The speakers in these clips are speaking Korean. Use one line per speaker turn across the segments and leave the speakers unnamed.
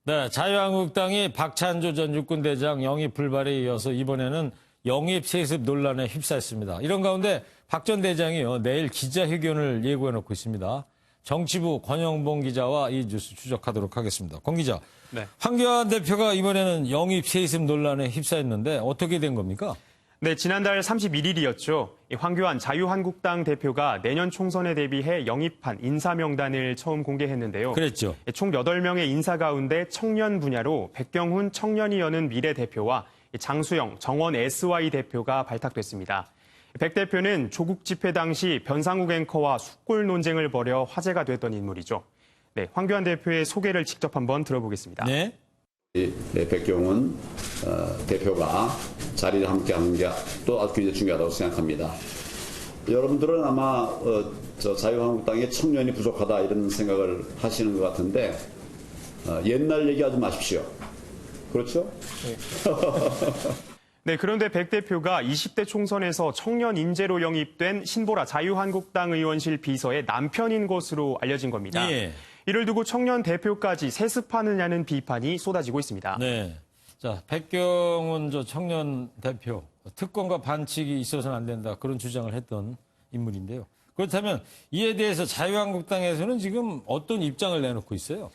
네, 자유한국당이 박찬주 전 육군대장 영입 불발에 이어서 이번에는 영입 세습 논란에 휩싸였습니다. 이런 가운데 박 전 대장이요, 내일 기자회견을 예고해놓고 있습니다. 정치부 권영봉 기자와 이 뉴스 추적하도록 하겠습니다. 권 기자,
네.
황교안 대표가 이번에는 영입 세습 논란에 휩싸였는데 어떻게 된 겁니까?
네, 지난달 31일이었죠. 황교안 자유한국당 대표가 내년 총선에 대비해 영입한 인사 명단을 처음 공개했는데요.
그랬죠.
총 8명의 인사 가운데 청년 분야로 백경훈 청년이 여는 미래 대표와 장수영 정원 SY 대표가 발탁됐습니다. 백 대표는 조국 집회 당시 변상욱 앵커와 숫골 논쟁을 벌여 화제가 됐던 인물이죠. 네, 황교안 대표의 소개를 직접 한번 들어보겠습니다.
네.
백경훈 대표가 자리를 함께하는 게 또 아주 굉장히 중요하다고 생각합니다. 여러분들은 아마 자유한국당의 청년이 부족하다 이런 생각을 하시는 것 같은데 옛날 얘기하지 마십시오. 그렇죠?
네, 그런데 백 대표가 20대 총선에서 청년 인재로 영입된 신보라 자유한국당 의원실 비서의 남편인 것으로 알려진 겁니다.
예.
이를 두고 청년 대표까지 세습하느냐는 비판이 쏟아지고 있습니다.
네. 자, 백경훈 청년 대표, 특권과 반칙이 있어서는 안 된다. 그런 주장을 했던 인물인데요. 그렇다면 이에 대해서 자유한국당에서는 지금 어떤 입장을 내놓고 있어요?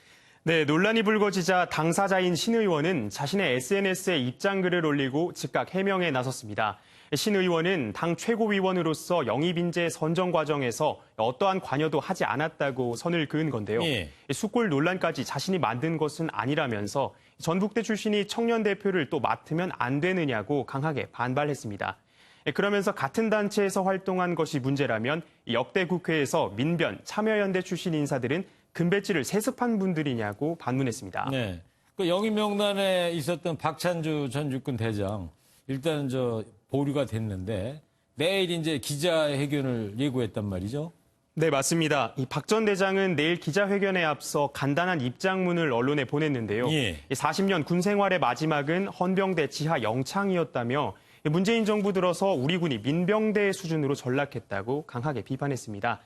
네, 논란이 불거지자 당사자인 신 의원은 자신의 SNS에 입장글을 올리고 즉각 해명에 나섰습니다. 신 의원은 당 최고위원으로서 영입인재 선정 과정에서 어떠한 관여도 하지 않았다고 선을 그은 건데요.
예.
숫골 논란까지 자신이 만든 것은 아니라면서 전북대 출신이 청년 대표를 또 맡으면 안 되느냐고 강하게 반발했습니다. 그러면서 같은 단체에서 활동한 것이 문제라면 역대 국회에서 민변, 참여연대 출신 인사들은 금배지를 세습한 분들이냐고 반문했습니다.
네. 그 영입 명단에 있었던 박찬주 전 육군 대장, 일단 보류가 됐는데 내일 이제 기자회견을 예고했단 말이죠.
네, 맞습니다. 이 박 전 대장은 내일 기자회견에 앞서 간단한 입장문을 언론에 보냈는데요.
예.
40년 군 생활의 마지막은 헌병대 지하 영창이었다며 문재인 정부 들어서 우리 군이 민병대 수준으로 전락했다고 강하게 비판했습니다.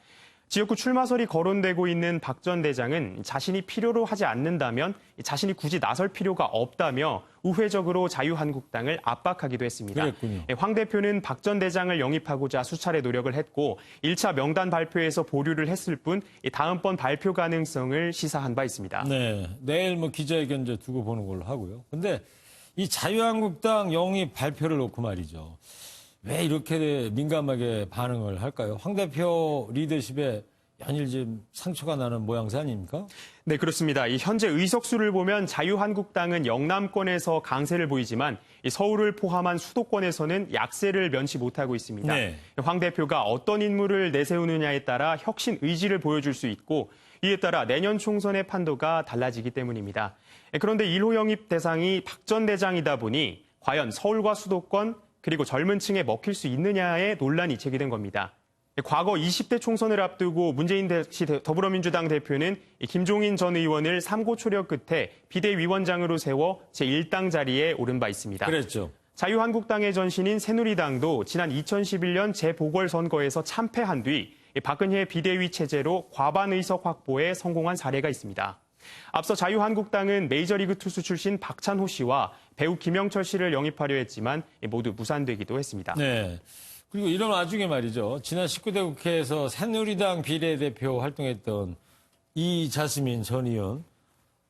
지역구 출마설이 거론되고 있는 박 전 대장은 자신이 필요로 하지 않는다면 자신이 굳이 나설 필요가 없다며 우회적으로 자유한국당을 압박하기도 했습니다.
그랬군요.
황 대표는 박 전 대장을 영입하고자 수차례 노력을 했고 1차 명단 발표에서 보류를 했을 뿐 다음번 발표 가능성을 시사한 바 있습니다.
네. 내일 기자회견 두고 보는 걸로 하고요. 근데 이 자유한국당 영입 발표를 놓고 말이죠. 왜 이렇게 민감하게 반응을 할까요? 황 대표 리더십에 연일 지금 상처가 나는 모양새 아닙니까?
네, 그렇습니다. 이 현재 의석수를 보면 자유한국당은 영남권에서 강세를 보이지만 서울을 포함한 수도권에서는 약세를 면치 못하고 있습니다.
네.
황 대표가 어떤 인물을 내세우느냐에 따라 혁신 의지를 보여줄 수 있고 이에 따라 내년 총선의 판도가 달라지기 때문입니다. 그런데 1호 영입 대상이 박 전 대장이다 보니 과연 서울과 수도권 그리고 젊은 층에 먹힐 수 있느냐에 논란이 제기된 겁니다. 과거 20대 총선을 앞두고 문재인 더불어민주당 대표는 김종인 전 의원을 3고 초력 끝에 비대위원장으로 세워 제1당 자리에 오른 바 있습니다.
그랬죠.
자유한국당의 전신인 새누리당도 지난 2011년 재보궐선거에서 참패한 뒤 박근혜 비대위 체제로 과반 의석 확보에 성공한 사례가 있습니다. 앞서 자유한국당은 메이저리그 투수 출신 박찬호 씨와 배우 김영철 씨를 영입하려 했지만 모두 무산되기도 했습니다.
네. 그리고 이런 와중에 말이죠. 지난 19대 국회에서 새누리당 비례대표 활동했던 이자스민 전 의원,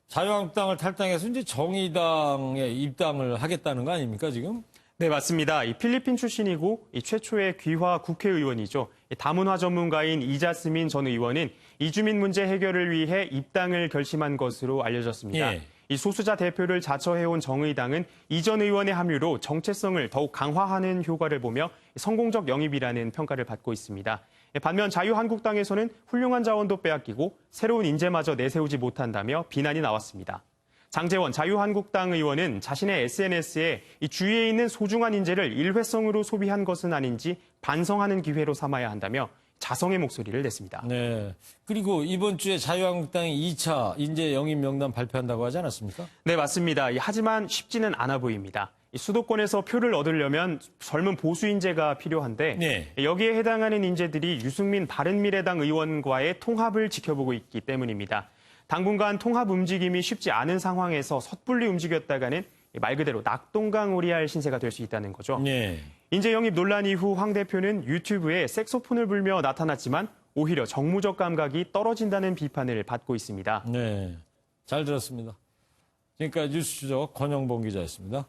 자유한국당을 탈당해서 이제 정의당에 입당을 하겠다는 거 아닙니까, 지금?
네, 맞습니다. 이 필리핀 출신이고 최초의 귀화 국회의원이죠. 다문화 전문가인 이자스민 전 의원은 이주민 문제 해결을 위해 입당을 결심한 것으로 알려졌습니다.
예.
이 소수자 대표를 자처해온 정의당은 이 전 의원의 합류로 정체성을 더욱 강화하는 효과를 보며 성공적 영입이라는 평가를 받고 있습니다. 반면 자유한국당에서는 훌륭한 자원도 빼앗기고 새로운 인재마저 내세우지 못한다며 비난이 나왔습니다. 장제원 자유한국당 의원은 자신의 SNS에 이 주위에 있는 소중한 인재를 일회성으로 소비한 것은 아닌지 반성하는 기회로 삼아야 한다며 자성의 목소리를 냈습니다.
네. 그리고 이번 주에 자유한국당이 2차 인재 영입 명단 발표한다고 하지 않았습니까?
네, 맞습니다. 하지만 쉽지는 않아 보입니다. 수도권에서 표를 얻으려면 젊은 보수 인재가 필요한데
네.
여기에 해당하는 인재들이 유승민 바른미래당 의원과의 통합을 지켜보고 있기 때문입니다. 당분간 통합 움직임이 쉽지 않은 상황에서 섣불리 움직였다가는 말 그대로 낙동강오리알 신세가 될 수 있다는 거죠.
네.
인재 영입 논란 이후 황 대표는 유튜브에 색소폰을 불며 나타났지만 오히려 정무적 감각이 떨어진다는 비판을 받고 있습니다.
네. 잘 들었습니다. 지금까지 뉴스주적 권영봉 기자였습니다.